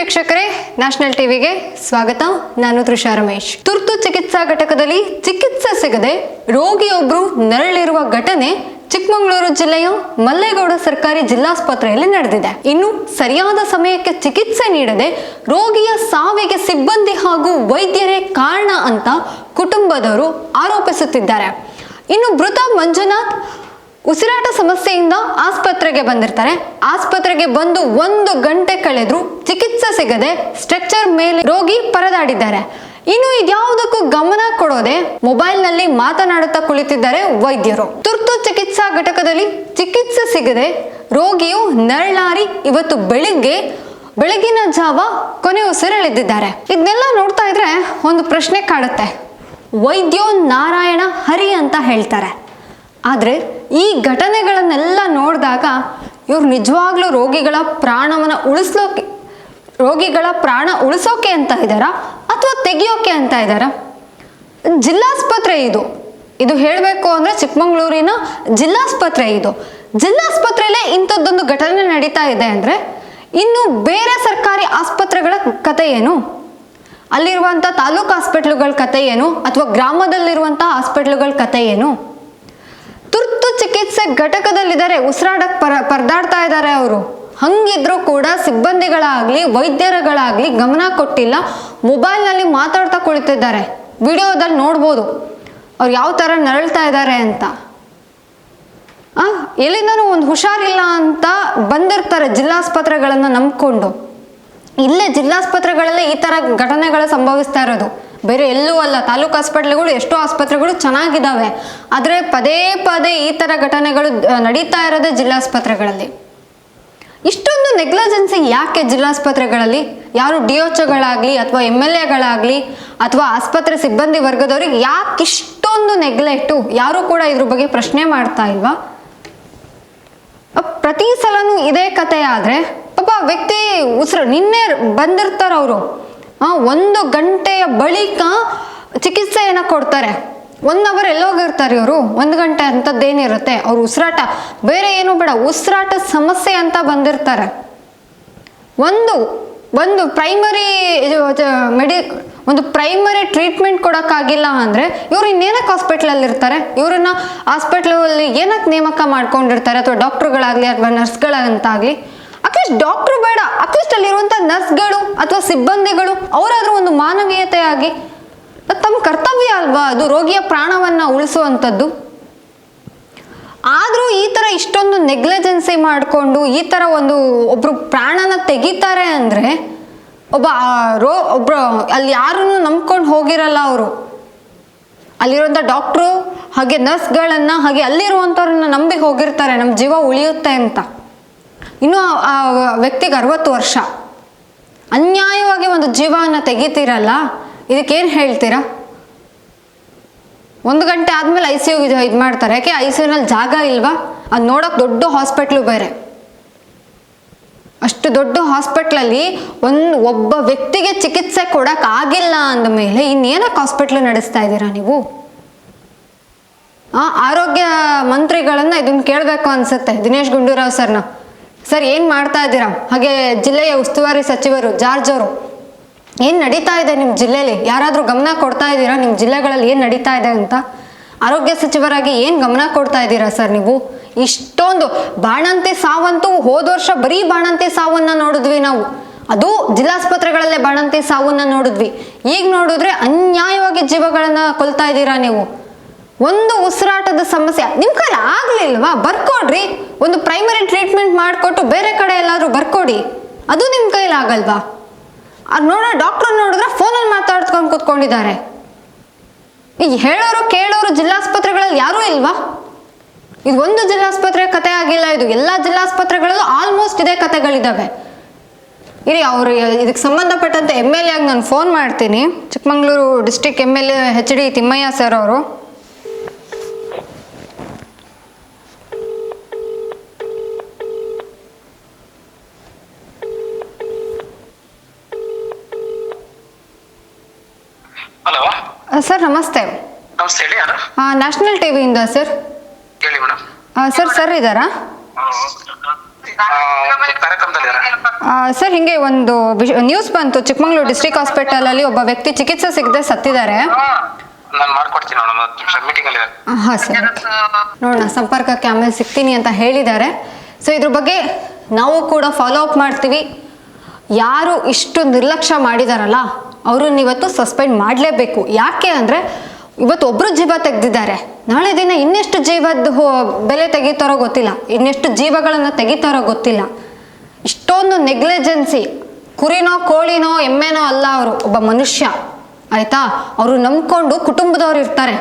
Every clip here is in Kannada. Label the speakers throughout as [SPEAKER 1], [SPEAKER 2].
[SPEAKER 1] ವೀಕ್ಷಕರೇ, ನ್ಯಾಷನಲ್ ಟಿವಿಗೆ ಸ್ವಾಗತ. ನಾನು ತೃಷಾ ರಮೇಶ್. ತುರ್ತು ಚಿಕಿತ್ಸಾ ಘಟಕದಲ್ಲಿ ಚಿಕಿತ್ಸೆ ಸಿಗದೆ ರೋಗಿಯೊಬ್ಬರು ನರಳಿರುವ ಘಟನೆ ಚಿಕ್ಕಮಗಳೂರು ಜಿಲ್ಲೆಯ ಮಲ್ಲೇಗೌಡ ಸರ್ಕಾರಿ ಜಿಲ್ಲಾಸ್ಪತ್ರೆಯಲ್ಲಿ ನಡೆದಿದೆ. ಇನ್ನು ಸರಿಯಾದ ಸಮಯಕ್ಕೆ ಚಿಕಿತ್ಸೆ ನೀಡದೆ ರೋಗಿಯ ಸಾವಿಗೆ ಸಿಬ್ಬಂದಿ ಹಾಗೂ ವೈದ್ಯರೇ ಕಾರಣ ಅಂತ ಕುಟುಂಬದವರು ಆರೋಪಿಸುತ್ತಿದ್ದಾರೆ. ಇನ್ನು ಮೃತ ಮಂಜುನಾಥ್ ಉಸಿರಾಟ ಸಮಸ್ಯೆಯಿಂದ ಆಸ್ಪತ್ರೆಗೆ ಬಂದಿರ್ತಾರೆ. ಆಸ್ಪತ್ರೆಗೆ ಬಂದು 1 ಗಂಟೆ ಕಳೆದ್ರೂ ಚಿಕಿತ್ಸೆ ಸಿಗದೆ ಸ್ಟ್ರೆಚರ್ ಮೇಲೆ ರೋಗಿ ಪರದಾಡಿದ್ದಾರೆ. ಇನ್ನು ಇದ್ಯಾವುದಕ್ಕೂ ಗಮನ ಕೊಡೋದೆ ಮೊಬೈಲ್ನಲ್ಲಿ ಮಾತನಾಡುತ್ತಾ ಕುಳಿತಿದ್ದಾರೆ ವೈದ್ಯರು. ತುರ್ತು ಚಿಕಿತ್ಸಾ ಘಟಕದಲ್ಲಿ ಚಿಕಿತ್ಸೆ ಸಿಗದೆ ರೋಗಿಯು ನರಳಾರಿ ಇವತ್ತು ಬೆಳಗಿನ ಜಾವ ಕೊನೆ ಉಸಿರೆಳೆದಿದ್ದಾರೆ. ಇದನ್ನೆಲ್ಲ ನೋಡ್ತಾ ಇದ್ರೆ ಒಂದು ಪ್ರಶ್ನೆ ಕಾಡುತ್ತೆ. ವೈದ್ಯೋ ನಾರಾಯಣ ಹರಿ ಅಂತ ಹೇಳ್ತಾರೆ. ಆದರೆ ಈ ಘಟನೆಗಳನ್ನೆಲ್ಲ ನೋಡಿದಾಗ ಇವ್ರು ನಿಜವಾಗ್ಲೂ ರೋಗಿಗಳ ಪ್ರಾಣ ಉಳಿಸೋಕೆ ಅಂತ ಇದ್ದಾರಾ ಅಥವಾ ತೆಗಿಯೋಕೆ ಅಂತ ಇದ್ದಾರಾ? ಜಿಲ್ಲಾಸ್ಪತ್ರೆ ಇದು ಹೇಳಬೇಕು ಅಂದರೆ ಚಿಕ್ಕಮಗಳೂರಿನ ಜಿಲ್ಲಾಸ್ಪತ್ರೆ ಜಿಲ್ಲಾಸ್ಪತ್ರೆಯಲ್ಲೇ ಇಂಥದ್ದೊಂದು ಘಟನೆ ನಡೀತಾ ಇದೆ ಅಂದರೆ ಇನ್ನು ಬೇರೆ ಸರ್ಕಾರಿ ಆಸ್ಪತ್ರೆಗಳ ಕತೆ ಏನು? ಅಲ್ಲಿರುವಂಥ ತಾಲೂಕು ಹಾಸ್ಪಿಟ್ಲುಗಳ ಕತೆ ಏನು ಅಥವಾ ಗ್ರಾಮದಲ್ಲಿರುವಂಥ ಹಾಸ್ಪಿಟ್ಲುಗಳ ಕತೆ ಏನು? ತುರ್ತು ಚಿಕಿತ್ಸೆ ಘಟಕದಲ್ಲಿದ್ದಾರೆ, ಉಸಿರಾಡಕ್ಕೆ ಪರದಾಡ್ತಾ ಇದ್ದಾರೆ ಅವರು. ಹಂಗಿದ್ರೂ ಕೂಡ ಸಿಬ್ಬಂದಿಗಳಾಗ್ಲಿ ವೈದ್ಯರುಗಳಾಗ್ಲಿ ಗಮನ ಕೊಟ್ಟಿಲ್ಲ, ಮೊಬೈಲ್ನಲ್ಲಿ ಮಾತಾಡ್ತಾ ಕುಳಿತಿದ್ದಾರೆ. ವಿಡಿಯೋದಲ್ಲಿ ನೋಡ್ಬೋದು ಅವ್ರು ಯಾವ ಥರ ನರಳ್ತಾ ಇದ್ದಾರೆ ಅಂತ. ಎಲ್ಲಿಂದನೂ ಒಂದು ಹುಷಾರಿಲ್ಲ ಅಂತ ಬಂದಿರ್ತಾರೆ ಜಿಲ್ಲಾಸ್ಪತ್ರೆಗಳನ್ನು ನಂಬ್ಕೊಂಡು. ಇಲ್ಲೇ ಜಿಲ್ಲಾಸ್ಪತ್ರೆಗಳಲ್ಲೇ ಈ ಥರ ಘಟನೆಗಳು ಸಂಭವಿಸ್ತಾ ಇರೋದು, ಬೇರೆ ಎಲ್ಲೂ ಅಲ್ಲ. ತಾಲೂಕು ಹಾಸ್ಪಿಟ್ಲ್ಗಳು ಎಷ್ಟೋ ಆಸ್ಪತ್ರೆಗಳು ಚೆನ್ನಾಗಿದ್ದಾವೆ, ಆದರೆ ಪದೇ ಈ ಥರ ಘಟನೆಗಳು ನಡೀತಾ ಇರೋದೇ ಜಿಲ್ಲಾಸ್ಪತ್ರೆಗಳಲ್ಲಿ. ಇಷ್ಟೊಂದು ನೆಗ್ಲಿಜೆನ್ಸಿ ಯಾಕೆ ಜಿಲ್ಲಾಸ್ಪತ್ರೆಗಳಲ್ಲಿ? ಯಾರು DOಗಳಾಗಲಿ ಅಥವಾ MLAಗಳಾಗಲಿ ಅಥವಾ ಆಸ್ಪತ್ರೆ ಸಿಬ್ಬಂದಿ ವರ್ಗದವ್ರಿಗೆ ಯಾಕೆ ಇಷ್ಟೊಂದು ನೆಗ್ಲೆಕ್ಟು? ಯಾರು ಕೂಡ ಇದ್ರ ಬಗ್ಗೆ ಪ್ರಶ್ನೆ ಮಾಡ್ತಾ ಇಲ್ವಾ? ಪ್ರತಿ ಸಲನೂ ಇದೇ ಕತೆ ಆದರೆ ಪಾಪ ವ್ಯಕ್ತಿ ನಿನ್ನೆ ಬಂದಿರ್ತಾರೆ ಅವರು, 1 ಗಂಟೆಯ ಬಳಿಕ ಚಿಕಿತ್ಸೆಯನ್ನು ಕೊಡ್ತಾರೆ. 1 ಅವರ್ ಎಲ್ಲೋಗಿರ್ತಾರೆ ಇವರು. 1 ಗಂಟೆ ಅಂಥದ್ದೇನಿರುತ್ತೆ, ಅವ್ರು ಉಸಿರಾಟ ಬೇರೆ ಏನು ಬೇಡ, ಉಸಿರಾಟ ಸಮಸ್ಯೆ ಅಂತ ಬಂದಿರ್ತಾರೆ. ಒಂದು ಪ್ರೈಮರಿ ಟ್ರೀಟ್ಮೆಂಟ್ ಕೊಡೋಕ್ಕಾಗಿಲ್ಲ ಅಂದರೆ ಇವ್ರು ಇನ್ನೇನಕ್ಕೆ ಹಾಸ್ಪಿಟ್ಲಲ್ಲಿ ಇರ್ತಾರೆ? ಇವ್ರನ್ನ ಹಾಸ್ಪಿಟ್ಲಲ್ಲಿ ಏನಕ್ಕೆ ನೇಮಕ ಮಾಡ್ಕೊಂಡಿರ್ತಾರೆ? ಅಥವಾ ಡಾಕ್ಟ್ರುಗಳಾಗಲಿ ಅಥವಾ ನರ್ಸ್ಗಳಂತಾಗಲಿ. ಅಟ್ಲೀಸ್ಟ್ ಡಾಕ್ಟ್ರು ಬೇಡ, ಅಟ್ಲೀಸ್ಟ್ ಅಲ್ಲಿರುವಂಥ ನರ್ಸ್ಗಳು ಅಥವಾ ಸಿಬ್ಬಂದಿಗಳು ಅವರಾದ್ರೂ ಒಂದು ಮಾನವೀಯತೆಯಾಗಿ, ತಮ್ಮ ಕರ್ತವ್ಯ ಅಲ್ವಾ ಅದು ರೋಗಿಯ ಪ್ರಾಣವನ್ನು ಉಳಿಸುವಂಥದ್ದು. ಆದರೂ ಈ ಥರ ಇಷ್ಟೊಂದು ನೆಗ್ಲಿಜೆನ್ಸಿ ಮಾಡಿಕೊಂಡು ಈ ಥರ ಒಬ್ಬರು ಪ್ರಾಣನ ತೆಗಿತಾರೆ ಅಂದರೆ ಒಬ್ಬರು ಅಲ್ಲಿ ಯಾರನ್ನು ನಂಬ್ಕೊಂಡು ಹೋಗಿರಲ್ಲ ಅವರು. ಅಲ್ಲಿರುವಂಥ ಡಾಕ್ಟ್ರು ಹಾಗೆ ನರ್ಸ್ಗಳನ್ನು ಹಾಗೆ ಅಲ್ಲಿರುವಂಥವ್ರನ್ನ ನಂಬಿ ಹೋಗಿರ್ತಾರೆ, ನಮ್ಮ ಜೀವ ಉಳಿಯುತ್ತೆ ಅಂತ. ಇನ್ನು ಆ ವ್ಯಕ್ತಿಗೆ 60 ವರ್ಷ, ಅನ್ಯಾಯವಾಗಿ ಒಂದು ಜೀವವನ್ನು ತೆಗಿತೀರಲ್ಲ, ಇದಕ್ಕೇನು ಹೇಳ್ತೀರಾ? 1 ಗಂಟೆ ಆದಮೇಲೆ ICU ಇದು ಮಾಡ್ತಾರೆ. ಯಾಕೆ ICUನಲ್ಲಿ ಜಾಗ ಇಲ್ವಾ? ಅದು ನೋಡೋಕೆ ದೊಡ್ಡ ಹಾಸ್ಪಿಟ್ಲು ಬೇರೆ. ಅಷ್ಟು ದೊಡ್ಡ ಹಾಸ್ಪಿಟ್ಲಲ್ಲಿ ಒಬ್ಬ ವ್ಯಕ್ತಿಗೆ ಚಿಕಿತ್ಸೆ ಕೊಡೋಕ್ಕಾಗಿಲ್ಲ ಅಂದಮೇಲೆ ಇನ್ನೇನಕ್ಕೆ ಹಾಸ್ಪಿಟ್ಲು ನಡೆಸ್ತಾ ಇದ್ದೀರಾ ನೀವು? ಆರೋಗ್ಯ ಮಂತ್ರಿಗಳನ್ನ ಇದನ್ನು ಕೇಳಬೇಕು ಅನ್ಸುತ್ತೆ, ದಿನೇಶ್ ಗುಂಡೂರಾವ್ ಸರ್ನ. ಸರ್ ಏನು ಮಾಡ್ತಾ ಇದ್ದೀರಾ? ಹಾಗೆ ಜಿಲ್ಲೆಯ ಉಸ್ತುವಾರಿ ಸಚಿವರು ಜಾರ್ಜ್ ಅವರು, ಏನು ನಡೀತಾ ಇದೆ ನಿಮ್ಮ ಜಿಲ್ಲೆಯಲ್ಲಿ? ಯಾರಾದರೂ ಗಮನ ಕೊಡ್ತಾ ಇದ್ದೀರಾ ನಿಮ್ಮ ಜಿಲ್ಲೆಗಳಲ್ಲಿ ಏನು ನಡೀತಾ ಇದೆ ಅಂತ? ಆರೋಗ್ಯ ಸಚಿವರಾಗಿ ಏನು ಗಮನ ಕೊಡ್ತಾ ಇದ್ದೀರಾ ಸರ್ ನೀವು? ಇಷ್ಟೊಂದು ಬಾಣಂತಿ ಸಾವಂತೂ ಹೋದ ವರ್ಷ ಬರೀ ಬಾಣಂತಿ ಸಾವನ್ನು ನೋಡಿದ್ವಿ ನಾವು. ಅದು ಜಿಲ್ಲಾಸ್ಪತ್ರೆಗಳಲ್ಲೇ ಬಾಣಂತಿ ಸಾವನ್ನು ನೋಡಿದ್ವಿ. ಈಗ ನೋಡಿದ್ರೆ ಅನ್ಯಾಯವಾಗಿ ಜೀವಗಳನ್ನು ಕೊಲ್ತಾ ಇದ್ದೀರಾ ನೀವು. ಒಂದು ಉಸಿರಾಟದ ಸಮಸ್ಯೆ ನಿಮ್ಮ ಕೈಲಿ ಆಗಲಿಲ್ವಾ? ಬರ್ಕೊಡ್ರಿ. ಒಂದು ಪ್ರೈಮರಿ ಟ್ರೀಟ್ಮೆಂಟ್ ಮಾಡಿಕೊಟ್ಟು ಬೇರೆ ಕಡೆ ಎಲ್ಲಾದರೂ ಬರ್ಕೊಡಿ. ಅದು ನಿಮ್ಮ ಕೈಲಿ ಆಗಲ್ವಾ? ಅದು ಡಾಕ್ಟ್ರು ನೋಡಿದ್ರೆ ಫೋನಲ್ಲಿ ಮಾತಾಡ್ಕೊಂಡು ಕೂತ್ಕೊಂಡಿದ್ದಾರೆ. ಈಗ ಹೇಳೋರು ಕೇಳೋರು ಜಿಲ್ಲಾಸ್ಪತ್ರೆಗಳಲ್ಲಿ ಯಾರೂ ಇಲ್ವಾ? ಇದು ಒಂದು ಜಿಲ್ಲಾಸ್ಪತ್ರೆ ಕತೆ ಆಗಿಲ್ಲ, ಇದು ಎಲ್ಲ ಜಿಲ್ಲಾಸ್ಪತ್ರೆಗಳಲ್ಲೂ ಆಲ್ಮೋಸ್ಟ್ ಇದೇ ಕತೆಗಳಿದ್ದಾವೆ. ಇರಿ, ಅವರು ಇದಕ್ಕೆ ಸಂಬಂಧಪಟ್ಟಂತೆ MLA ಆಗಿ ನಾನು ಫೋನ್ ಮಾಡ್ತೀನಿ. Chikkamagaluru district MLA HD Thimmaiah sir ಅವರು. ಸರ್ ನಮಸ್ತೆ.
[SPEAKER 2] ನಮಸ್ತೆ, ಹೇಳಿ ಯಾರು?
[SPEAKER 1] ನ್ಯಾಷನಲ್ ಟಿವಿಯಿಂದ ಸರ್.
[SPEAKER 2] ಹೇಳಿ ಮೇಡಮ್.
[SPEAKER 1] ಸರ್ ಇದ್ದಾರಾ?
[SPEAKER 2] ಕಾರ್ಯಕ್ರಮದಲ್ಲಿ
[SPEAKER 1] ಸರ್ ಹಿಂಗೆ ಒಂದು ನ್ಯೂಸ್ ಬಂತು, ಚಿಕ್ಕಮಗಳೂರು ಡಿಸ್ಟ್ರಿಕ್ಟ್ ಹಾಸ್ಪಿಟಲಲ್ಲಿ ಒಬ್ಬ ವ್ಯಕ್ತಿ ಚಿಕಿತ್ಸೆ ಸಿಗದೆ ಸತ್ತಿದ್ದಾರೆ.
[SPEAKER 2] ನಾನು ಮಾಡ್ಕೊಡ್ತೀನಿ ಮೀಟಿಂಗ್ ಅಲ್ಲಿ.
[SPEAKER 1] ಹಾಂ ಸರ್, ನೋಡೋಣ, ಸಂಪರ್ಕಕ್ಕೆ ಆಮೇಲೆ ಸಿಗ್ತೀನಿ ಅಂತ ಹೇಳಿದ್ದಾರೆ. ಸೊ ಇದ್ರ ಬಗ್ಗೆ ನಾವು ಕೂಡ ಫಾಲೋ ಅಪ್ ಮಾಡ್ತೀವಿ. ಯಾರು ಇಷ್ಟು ನಿರ್ಲಕ್ಷ್ಯ ಮಾಡಿದಾರಲ್ಲ ಅವ್ರನ್ನ ಇವತ್ತು ಸಸ್ಪೆಂಡ್ ಮಾಡಲೇಬೇಕು. ಯಾಕೆ ಅಂದರೆ ಇವತ್ತು ಒಬ್ಬರು ಜೀವ ತೆಗೆದಿದ್ದಾರೆ, ನಾಳೆ ದಿನ ಇನ್ನೆಷ್ಟು ಜೀವದ ಬೆಲೆ ತೆಗಿತಾರೋ ಗೊತ್ತಿಲ್ಲ, ಇನ್ನೆಷ್ಟು ಜೀವಗಳನ್ನು ತೆಗಿತಾರೋ ಗೊತ್ತಿಲ್ಲ. ಇಷ್ಟೊಂದು ನೆಗ್ಲಿಜೆನ್ಸಿ, ಕುರಿನೋ ಕೋಳಿನೋ ಎಮ್ಮೆನೋ ಅಲ್ಲ ಅವರು, ಒಬ್ಬ ಮನುಷ್ಯ ಆಯಿತಾ. ಅವರು ನಂಬ್ಕೊಂಡು ಕುಟುಂಬದವ್ರು ಇರ್ತಾರೆ,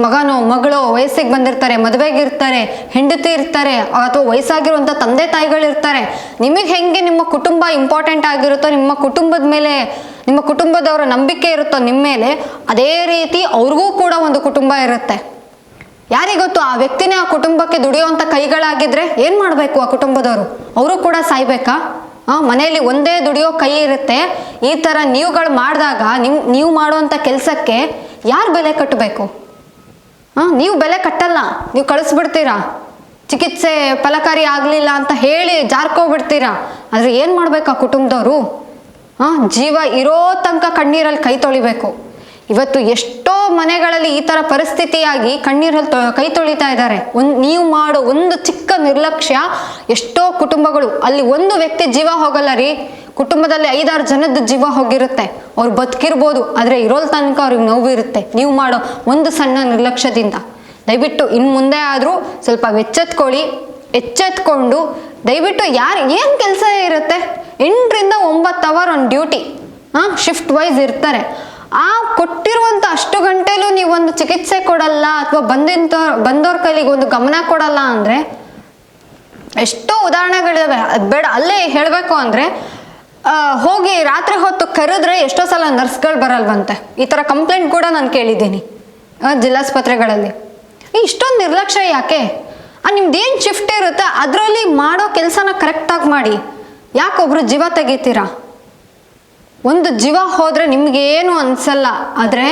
[SPEAKER 1] ಮಗನೋ ಮಗಳೋ ವಯಸ್ಸಿಗೆ ಬಂದಿರ್ತಾರೆ, ಮದುವೆಗಿರ್ತಾರೆ, ಹೆಂಡತಿ ಇರ್ತಾರೆ, ಅಥವಾ ವಯಸ್ಸಾಗಿರುವಂಥ ತಂದೆ ತಾಯಿಗಳಿರ್ತಾರೆ. ನಿಮಗೆ ಹೆಂಗೆ ನಿಮ್ಮ ಕುಟುಂಬ ಇಂಪಾರ್ಟೆಂಟ್ ಆಗಿರುತ್ತೋ, ನಿಮ್ಮ ಕುಟುಂಬದ ಮೇಲೆ ನಿಮ್ಮ ಕುಟುಂಬದವರ ನಂಬಿಕೆ ಇರುತ್ತೋ ನಿಮ್ಮ ಮೇಲೆ, ಅದೇ ರೀತಿ ಅವ್ರಿಗೂ ಕೂಡ ಒಂದು ಕುಟುಂಬ ಇರುತ್ತೆ. ಯಾರಿಗೊತ್ತು, ಆ ವ್ಯಕ್ತಿನೇ ಆ ಕುಟುಂಬಕ್ಕೆ ದುಡಿಯುವಂಥ ಕೈಗಳಾಗಿದ್ರೆ ಏನು ಮಾಡಬೇಕು ಆ ಕುಟುಂಬದವರು? ಅವರು ಕೂಡ ಸಾಯ್ಬೇಕಾ? ಮನೆಯಲ್ಲಿ ಒಂದೇ ದುಡಿಯೋ ಕೈ ಇರುತ್ತೆ. ಈ ಥರ ನೀವುಗಳು ಮಾಡಿದಾಗ ನೀವು ಮಾಡುವಂಥ ಕೆಲಸಕ್ಕೆ ಯಾರು ಬೆಲೆ ಕಟ್ಟಬೇಕು? ನೀವು ಬೆಲೆ ಕಟ್ಟಲ್ಲ, ನೀವು ಕಳಿಸ್ಬಿಡ್ತೀರಾ. ಚಿಕಿತ್ಸೆ ಫಲಕಾರಿ ಆಗಲಿಲ್ಲ ಅಂತ ಹೇಳಿ ಜಾರ್ಕೋಬಿಡ್ತೀರಾ. ಆದರೆ ಏನು ಮಾಡ್ಬೇಕು ಆ ಕುಟುಂಬದವರು? ಜೀವ ಇರೋ ತನಕ ಕಣ್ಣೀರಲ್ಲಿ ಕೈ ತೊಳಿಬೇಕು. ಇವತ್ತು ಎಷ್ಟೋ ಮನೆಗಳಲ್ಲಿ ಈ ಥರ ಪರಿಸ್ಥಿತಿಯಾಗಿ ಕಣ್ಣೀರಲ್ಲಿ ಕೈ ತೊಳಿತಾ ಇದ್ದಾರೆ. ನೀವು ಮಾಡೋ ಒಂದು ಚಿಕ್ಕ ನಿರ್ಲಕ್ಷ್ಯ ಎಷ್ಟೋ ಕುಟುಂಬಗಳು, ಅಲ್ಲಿ ಒಂದು ವ್ಯಕ್ತಿ ಜೀವ ಹೋಗಲ್ಲ ರೀ, ಕುಟುಂಬದಲ್ಲಿ 5-6 ಜನದ ಜೀವ ಹೋಗಿರುತ್ತೆ. ಅವ್ರು ಬದುಕಿರ್ಬೋದು, ಆದರೆ ಇರೋಲ್ ತನಕ ಅವ್ರಿಗೆ ನೋವು ಇರುತ್ತೆ ನೀವು ಮಾಡೋ ಒಂದು ಸಣ್ಣ ನಿರ್ಲಕ್ಷ್ಯದಿಂದ. ದಯವಿಟ್ಟು ಇನ್ನು ಮುಂದೆ ಆದರೂ ಸ್ವಲ್ಪ ಎಚ್ಚೆತ್ಕೊಂಡು ದಯವಿಟ್ಟು ಏನು ಕೆಲಸ ಇರುತ್ತೆ, 8 ರಿಂದ 9 hour on duty, shift wise ಇರ್ತಾರೆ. ಆ ಕೊಟ್ಟಿರುವಂಥ ಅಷ್ಟು ಗಂಟೆಲೂ ನೀವೊಂದು ಚಿಕಿತ್ಸೆ ಕೊಡಲ್ಲ, ಅಥವಾ ಬಂದವ್ರ ಕೈಲಿಗೆ ಒಂದು ಗಮನ ಕೊಡಲ್ಲ ಅಂದರೆ ಎಷ್ಟೋ ಉದಾಹರಣೆಗಳಿವೆ. ಬೇಡ, ಅಲ್ಲೇ ಹೇಳಬೇಕು ಅಂದರೆ ಹೋಗಿ ರಾತ್ರಿ ಹೊತ್ತು ಕರೆದ್ರೆ ಎಷ್ಟೋ ಸಲ ನರ್ಸ್ಗಳು ಬರಲ್ವಂತೆ. ಈ ಥರ ಕಂಪ್ಲೇಂಟ್ ಕೂಡ ನಾನು ಕೇಳಿದ್ದೀನಿ ಜಿಲ್ಲಾಸ್ಪತ್ರೆಗಳಲ್ಲಿ. ಇಷ್ಟೊಂದು ನಿರ್ಲಕ್ಷ್ಯ ಯಾಕೆ? ನಿಮ್ದೇನು ಶಿಫ್ಟ್ ಇರುತ್ತೆ ಅದರಲ್ಲಿ ಮಾಡೋ ಕೆಲಸನ ಕರೆಕ್ಟಾಗಿ ಮಾಡಿ. ಯಾಕೊಬ್ರು ಜೀವ ತೆಗಿತೀರಾ? ಒಂದು ಜೀವ ಹೋದರೆ ನಿಮಗೇನು ಅನಿಸಲ್ಲ, ಆದರೆ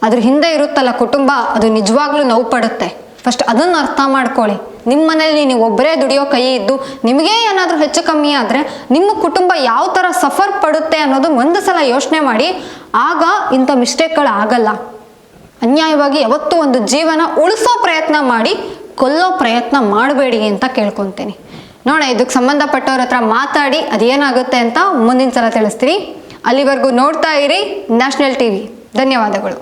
[SPEAKER 1] ಅದ್ರ ಹಿಂದೆ ಇರುತ್ತಲ್ಲ ಕುಟುಂಬ, ಅದು ನಿಜವಾಗ್ಲೂ ನೋವು ಪಡುತ್ತೆ. ಫಸ್ಟ್ ಅದನ್ನು ಅರ್ಥ ಮಾಡ್ಕೊಳ್ಳಿ. ನಿಮ್ಮ ಮನೇಲಿ ನೀವು ಒಬ್ಬರೇ ದುಡಿಯೋ ಕೈ ಇದ್ದು ನಿಮಗೇ ಏನಾದರೂ ಹೆಚ್ಚು ಕಮ್ಮಿ ಆದರೆ ನಿಮ್ಮ ಕುಟುಂಬ ಯಾವ ಥರ ಸಫರ್ ಪಡುತ್ತೆ ಅನ್ನೋದು ಒಂದು ಸಲ ಯೋಚನೆ ಮಾಡಿ. ಆಗ ಇಂಥ ಮಿಸ್ಟೇಕ್ಗಳು ಆಗಲ್ಲ. ಅನ್ಯಾಯವಾಗಿ ಯಾವತ್ತೂ ಒಂದು ಜೀವನ ಉಳಿಸೋ ಪ್ರಯತ್ನ ಮಾಡಿ, ಕೊಲ್ಲೋ ಪ್ರಯತ್ನ ಮಾಡಬೇಡಿ ಅಂತ ಕೇಳ್ಕೊತೀನಿ. ನೋಡೋಣ, ಇದಕ್ಕೆ ಸಂಬಂಧಪಟ್ಟವ್ರ ಹತ್ರ ಮಾತಾಡಿ ಅದೇನಾಗುತ್ತೆ ಅಂತ ಮುಂದಿನ ಸಲ ತಿಳಿಸ್ತೀನಿ. ಅಲ್ಲಿವರೆಗೂ ನೋಡ್ತಾ ಇರಿ ನ್ಯಾಷನಲ್ ಟಿವಿ. ಧನ್ಯವಾದಗಳು.